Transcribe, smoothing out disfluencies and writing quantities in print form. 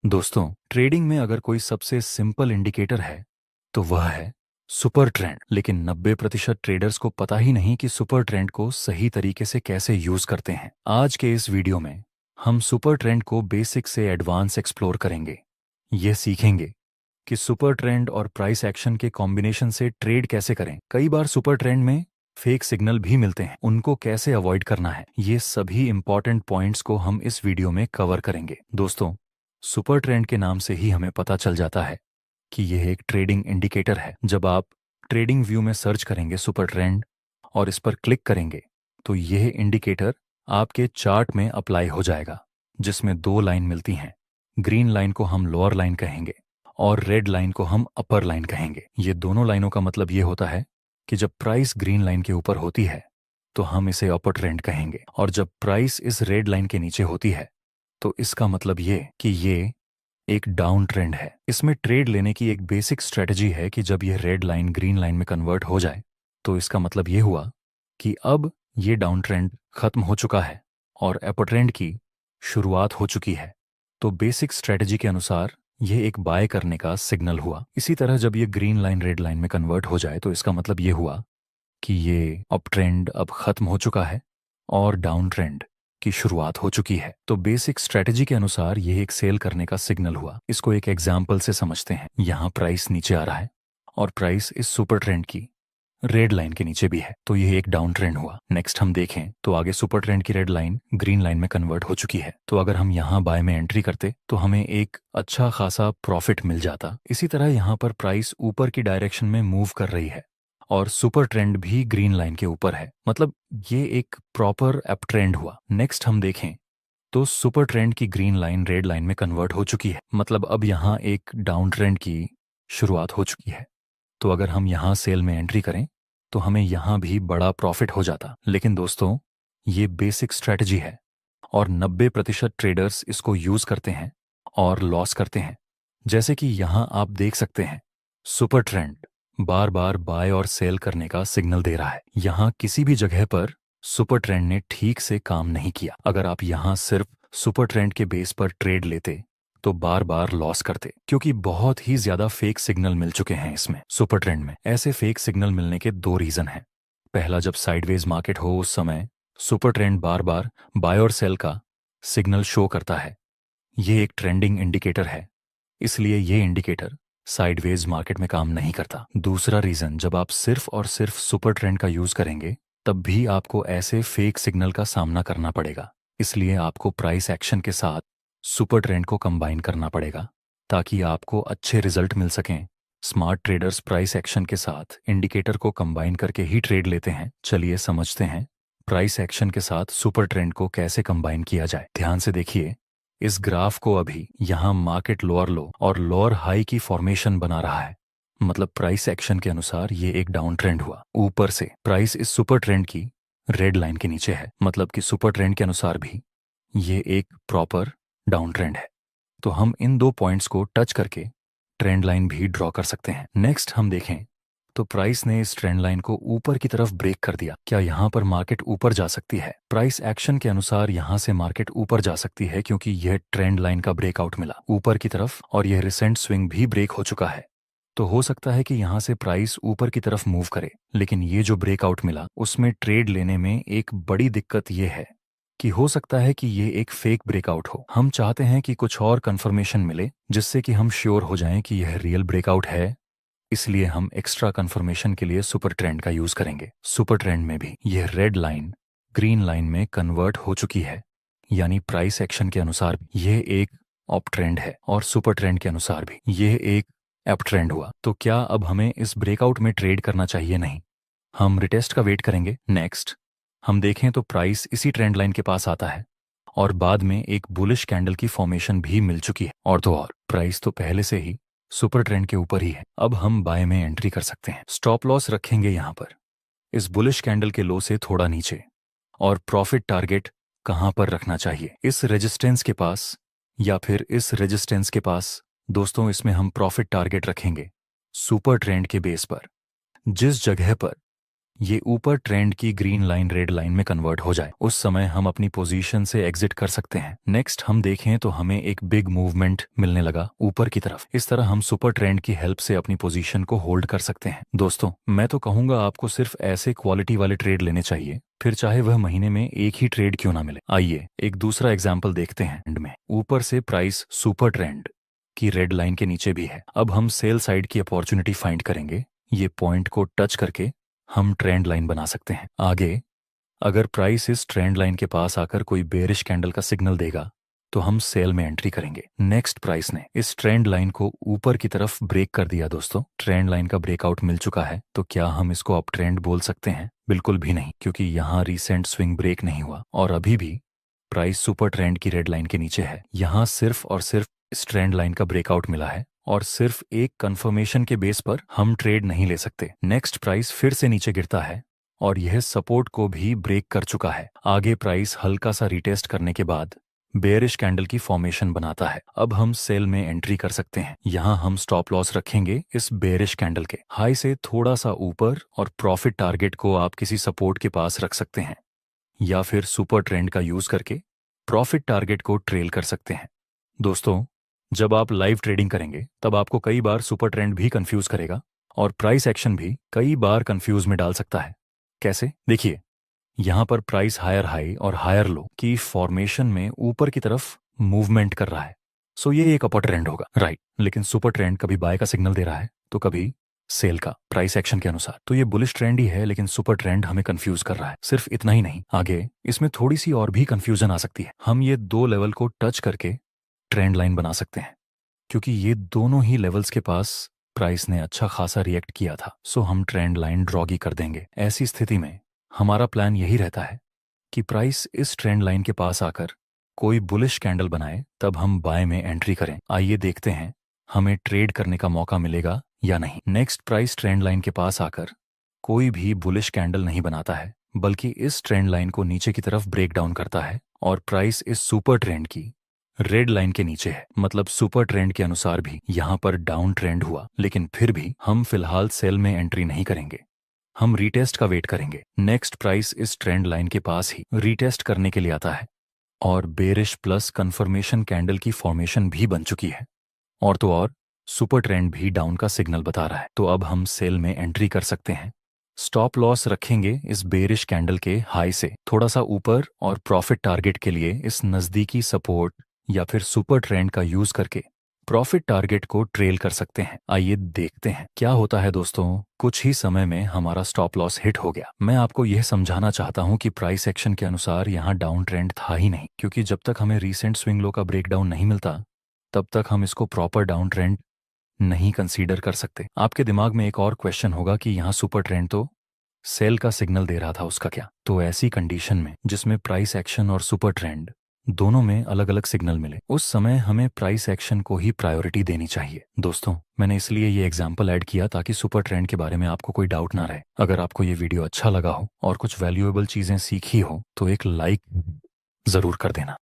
दोस्तों, ट्रेडिंग में अगर कोई सबसे सिंपल इंडिकेटर है तो वह है सुपर ट्रेंड। लेकिन 90% ट्रेडर्स को पता ही नहीं कि सुपर ट्रेंड को सही तरीके से कैसे यूज करते हैं। आज के इस वीडियो में हम सुपर ट्रेंड को बेसिक से एडवांस एक्सप्लोर करेंगे। यह सीखेंगे कि सुपर ट्रेंड और प्राइस एक्शन के कॉम्बिनेशन से ट्रेड कैसे करें। कई बार सुपर ट्रेंड में फेक सिग्नल भी मिलते हैं, उनको कैसे अवॉइड करना है। ये सभी इंपॉर्टेंट पॉइंट्स को हम इस वीडियो में कवर करेंगे। दोस्तों, सुपर ट्रेंड के नाम से ही हमें पता चल जाता है कि यह एक ट्रेडिंग इंडिकेटर है। जब आप ट्रेडिंग व्यू में सर्च करेंगे सुपर ट्रेंड और इस पर क्लिक करेंगे तो यह इंडिकेटर आपके चार्ट में अप्लाई हो जाएगा, जिसमें दो लाइन मिलती हैं। ग्रीन लाइन को हम लोअर लाइन कहेंगे और रेड लाइन को हम अपर लाइन कहेंगे। ये दोनों लाइनों का मतलब ये होता है कि जब प्राइस ग्रीन लाइन के ऊपर होती है तो हम इसे अपर ट्रेंड कहेंगे, और जब प्राइस इस रेड लाइन के नीचे होती है तो इसका मतलब ये कि ये एक डाउन ट्रेंड है। इसमें ट्रेड लेने की एक बेसिक स्ट्रेटजी है कि जब यह रेड लाइन ग्रीन लाइन में कन्वर्ट हो जाए तो इसका मतलब ये हुआ कि अब ये डाउन ट्रेंड खत्म हो चुका है और अपर ट्रेंड की शुरुआत हो चुकी है। तो बेसिक स्ट्रेटजी के अनुसार यह एक बाय करने का सिग्नल हुआ। इसी तरह जब ये ग्रीन लाइन रेड लाइन में कन्वर्ट हो जाए तो इसका मतलब ये हुआ कि ये अप ट्रेंड अब खत्म हो चुका है और डाउन ट्रेंड की शुरुआत हो चुकी है। तो बेसिक स्ट्रेटजी के अनुसार यह एक सेल करने का सिग्नल हुआ। इसको एक एग्जाम्पल से समझते हैं। यहाँ प्राइस नीचे आ रहा है और प्राइस इस सुपर ट्रेंड की रेड लाइन के नीचे भी है, तो यह एक डाउन ट्रेंड हुआ। नेक्स्ट हम देखें तो आगे सुपर ट्रेंड की रेड लाइन ग्रीन लाइन में कन्वर्ट हो चुकी है। तो अगर हम यहाँ बाय में एंट्री करते तो हमें एक अच्छा खासा प्रॉफिट मिल जाता। इसी तरह यहाँ पर प्राइस ऊपर की डायरेक्शन में मूव कर रही है और सुपर ट्रेंड भी ग्रीन लाइन के ऊपर है, मतलब ये एक प्रॉपर अप ट्रेंड हुआ। नेक्स्ट हम देखें तो सुपर ट्रेंड की ग्रीन लाइन रेड लाइन में कन्वर्ट हो चुकी है, मतलब अब यहाँ एक डाउन ट्रेंड की शुरुआत हो चुकी है। तो अगर हम यहाँ सेल में एंट्री करें तो हमें यहाँ भी बड़ा प्रॉफिट हो जाता। लेकिन दोस्तों, ये बेसिक स्ट्रेटजी है और 90% ट्रेडर्स इसको यूज करते हैं और लॉस करते हैं। जैसे कि यहाँ आप देख सकते हैं, सुपर ट्रेंड बार बार बाय और सेल करने का सिग्नल दे रहा है। यहाँ किसी भी जगह पर सुपर ट्रेंड ने ठीक से काम नहीं किया। अगर आप यहाँ सिर्फ सुपर ट्रेंड के बेस पर ट्रेड लेते तो बार बार लॉस करते, क्योंकि बहुत ही ज्यादा फेक सिग्नल मिल चुके हैं इसमें। सुपर ट्रेंड में ऐसे फेक सिग्नल मिलने के दो रीजन हैं। पहला, जब साइडवेज मार्केट हो उस समय सुपर ट्रेंड बार बार बाय और सेल का सिग्नल शो करता है। ये एक ट्रेंडिंग इंडिकेटर है, इसलिए ये इंडिकेटर साइडवेज मार्केट में काम नहीं करता। दूसरा रीजन, जब आप सिर्फ और सिर्फ सुपर ट्रेंड का यूज करेंगे तब भी आपको ऐसे फेक सिग्नल का सामना करना पड़ेगा। इसलिए आपको प्राइस एक्शन के साथ सुपर ट्रेंड को कंबाइन करना पड़ेगा ताकि आपको अच्छे रिजल्ट मिल सकें। स्मार्ट ट्रेडर्स प्राइस एक्शन के साथ इंडिकेटर को कंबाइन करके ही ट्रेड लेते हैं। चलिए समझते हैं प्राइस एक्शन के साथ सुपर ट्रेंड को कैसे कंबाइन किया जाए। ध्यान से देखिए, इस ग्राफ को अभी यहाँ मार्केट लोअर लो और लोअर हाई की फॉर्मेशन बना रहा है, मतलब प्राइस एक्शन के अनुसार ये एक डाउन ट्रेंड हुआ। ऊपर से प्राइस इस सुपर ट्रेंड की रेड लाइन के नीचे है, मतलब कि सुपर ट्रेंड के अनुसार भी ये एक प्रॉपर डाउन ट्रेंड है। तो हम इन दो पॉइंट्स को टच करके ट्रेंड लाइन भी ड्रॉ कर सकते हैं। नेक्स्ट हम देखें तो प्राइस ने इस ट्रेंड लाइन को ऊपर की तरफ ब्रेक कर दिया। क्या यहाँ पर मार्केट ऊपर जा सकती है? प्राइस एक्शन के अनुसार यहाँ से मार्केट ऊपर जा सकती है, क्योंकि यह ट्रेंड लाइन का ब्रेकआउट मिला ऊपर की तरफ और यह रिसेंट स्विंग भी ब्रेक हो चुका है। तो हो सकता है कि यहाँ से प्राइस ऊपर की तरफ मूव करे, लेकिन ये जो ब्रेकआउट मिला उसमें ट्रेड लेने में एक बड़ी दिक्कत ये है कि हो सकता है कि ये एक फेक ब्रेकआउट हो। हम चाहते हैं कि कुछ और कंफर्मेशन मिले जिससे कि हम श्योर हो जाएं कि यह रियल ब्रेकआउट है। इसलिए हम एक्स्ट्रा कंफर्मेशन के लिए सुपर ट्रेंड का यूज करेंगे। सुपर ट्रेंड में भी यह रेड लाइन ग्रीन लाइन में कन्वर्ट हो चुकी है, यानी प्राइस एक्शन के अनुसार यह एक अप ट्रेंड है और सुपर ट्रेंड के अनुसार भी यह एक अप ट्रेंड हुआ। तो क्या अब हमें इस ब्रेकआउट में ट्रेड करना चाहिए? नहीं, हम रिटेस्ट का वेट करेंगे। नेक्स्ट हम देखें तो प्राइस इसी ट्रेंड लाइन के पास आता है और बाद में एक बुलिश कैंडल की फॉर्मेशन भी मिल चुकी है। और तो और प्राइस तो पहले से ही सुपर ट्रेंड के ऊपर ही है। अब हम बाय में एंट्री कर सकते हैं। स्टॉप लॉस रखेंगे यहाँ पर इस बुलिश कैंडल के लो से थोड़ा नीचे, और प्रॉफिट टारगेट कहाँ पर रखना चाहिए? इस रेजिस्टेंस के पास या फिर इस रेजिस्टेंस के पास। दोस्तों, इसमें हम प्रॉफिट टारगेट रखेंगे सुपर ट्रेंड के बेस पर। जिस जगह पर ये ऊपर ट्रेंड की ग्रीन लाइन रेड लाइन में कन्वर्ट हो जाए, उस समय हम अपनी पोजीशन से एग्जिट कर सकते हैं। नेक्स्ट हम देखें तो हमें एक बिग मूवमेंट मिलने लगा ऊपर की तरफ। इस तरह हम सुपर ट्रेंड की हेल्प से अपनी पोजीशन को होल्ड कर सकते हैं। दोस्तों, मैं तो कहूंगा आपको सिर्फ ऐसे क्वालिटी वाले ट्रेड लेने चाहिए, फिर चाहे वह महीने में एक ही ट्रेड क्यों ना मिले। आइए एक दूसरा एग्जाम्पल देखते हैं। एंड में ऊपर से प्राइस सुपर ट्रेंड की रेड लाइन के नीचे भी है। अब हम सेल साइड की अपॉर्चुनिटी फाइंड करेंगे। ये पॉइंट को टच करके हम ट्रेंड लाइन बना सकते हैं। आगे अगर प्राइस इस ट्रेंड लाइन के पास आकर कोई बेरिश कैंडल का सिग्नल देगा तो हम सेल में एंट्री करेंगे। नेक्स्ट प्राइस ने इस ट्रेंड लाइन को ऊपर की तरफ ब्रेक कर दिया। दोस्तों, ट्रेंड लाइन का ब्रेकआउट मिल चुका है, तो क्या हम इसको अप ट्रेंड बोल सकते हैं? बिल्कुल भी नहीं, क्योंकि यहाँ रीसेंट स्विंग ब्रेक नहीं हुआ और अभी भी प्राइस सुपर ट्रेंड की रेड लाइन के नीचे है। यहाँ सिर्फ और सिर्फ इस ट्रेंड लाइन का ब्रेकआउट मिला है और सिर्फ एक कंफर्मेशन के बेस पर हम ट्रेड नहीं ले सकते। नेक्स्ट प्राइस फिर से नीचे गिरता है और यह सपोर्ट को भी ब्रेक कर चुका है। आगे प्राइस हल्का सा रिटेस्ट करने के बाद बेयरिश कैंडल की फॉर्मेशन बनाता है। अब हम सेल में एंट्री कर सकते हैं। यहाँ हम स्टॉप लॉस रखेंगे इस बेयरिश कैंडल के हाई से थोड़ा सा ऊपर और प्रॉफिट टारगेट को आप किसी सपोर्ट के पास रख सकते हैं या फिर सुपर ट्रेंड का यूज करके प्रॉफिट टारगेट को ट्रेल कर सकते हैं। दोस्तों, जब आप लाइव ट्रेडिंग करेंगे तब आपको कई बार सुपर ट्रेंड भी कंफ्यूज करेगा और प्राइस एक्शन भी कई बार कंफ्यूज में डाल सकता है। कैसे? देखिए, यहाँ पर प्राइस हायर हाई और हायर लो की फॉर्मेशन में ऊपर की तरफ मूवमेंट कर रहा है, सो ये एक अपर ट्रेंड होगा, राइट। लेकिन सुपर ट्रेंड कभी बाय का सिग्नल दे रहा है तो कभी सेल का, प्राइस एक्शन के अनुसार। तो ये बुलिश ट्रेंड ही है, लेकिन सुपर ट्रेंड हमें कंफ्यूज कर रहा है। सिर्फ इतना ही नहीं, आगे इसमें थोड़ी सी और भी कंफ्यूजन आ सकती है। हम ये दो लेवल को टच करके ट्रेंड लाइन बना सकते हैं, क्योंकि ये दोनों ही लेवल्स के पास प्राइस ने अच्छा खासा रिएक्ट किया था, सो हम ट्रेंड लाइन ड्रॉगी कर देंगे। ऐसी स्थिति में हमारा प्लान यही रहता है कि प्राइस इस ट्रेंड लाइन के पास आकर कोई बुलिश कैंडल बनाए, तब हम बाय में एंट्री करें। आइए देखते हैं हमें ट्रेड करने का मौका मिलेगा या नहीं। नेक्स्ट प्राइस ट्रेंड लाइन के पास आकर कोई भी बुलिश कैंडल नहीं बनाता है, बल्कि इस ट्रेंड लाइन को नीचे की तरफ ब्रेक डाउन करता है और प्राइस इस सुपर ट्रेंड की रेड लाइन के नीचे है। मतलब सुपर ट्रेंड के अनुसार भी यहाँ पर डाउन ट्रेंड हुआ, लेकिन फिर भी हम फिलहाल सेल में एंट्री नहीं करेंगे। हम रीटेस्ट का वेट करेंगे। नेक्स्ट प्राइस इस ट्रेंड लाइन के पास ही रीटेस्ट करने के लिए आता है और बेरिश प्लस कंफर्मेशन कैंडल की फॉर्मेशन भी बन चुकी है और तो और सुपर ट्रेंड भी डाउन का सिग्नल बता रहा है। तो अब हम सेल में एंट्री कर सकते हैं। स्टॉप लॉस रखेंगे इस बेरिश कैंडल के हाई से थोड़ा सा ऊपर और प्रॉफिट टारगेट के लिए इस नजदीकी सपोर्ट या फिर सुपर ट्रेंड का यूज करके प्रॉफिट टारगेट को ट्रेल कर सकते हैं। आइए देखते हैं क्या होता है। दोस्तों, कुछ ही समय में हमारा स्टॉप लॉस हिट हो गया। मैं आपको यह समझाना चाहता हूं कि प्राइस एक्शन के अनुसार यहाँ डाउन ट्रेंड था ही नहीं, क्योंकि जब तक हमें रीसेंट स्विंग लो का ब्रेकडाउन नहीं मिलता तब तक हम इसको प्रॉपर डाउन ट्रेंड नहीं कंसीडर कर सकते। आपके दिमाग में एक और क्वेश्चन होगा कि यहाँ सुपर ट्रेंड तो सेल का सिग्नल दे रहा था, उसका क्या? तो ऐसी कंडीशन में जिसमें प्राइस एक्शन और सुपर ट्रेंड दोनों में अलग अलग सिग्नल मिले, उस समय हमें प्राइस एक्शन को ही प्रायोरिटी देनी चाहिए। दोस्तों, मैंने इसलिए ये एग्जांपल ऐड किया ताकि सुपर ट्रेंड के बारे में आपको कोई डाउट ना रहे। अगर आपको ये वीडियो अच्छा लगा हो और कुछ वैल्यूएबल चीजें सीखी हो तो एक लाइक जरूर कर देना।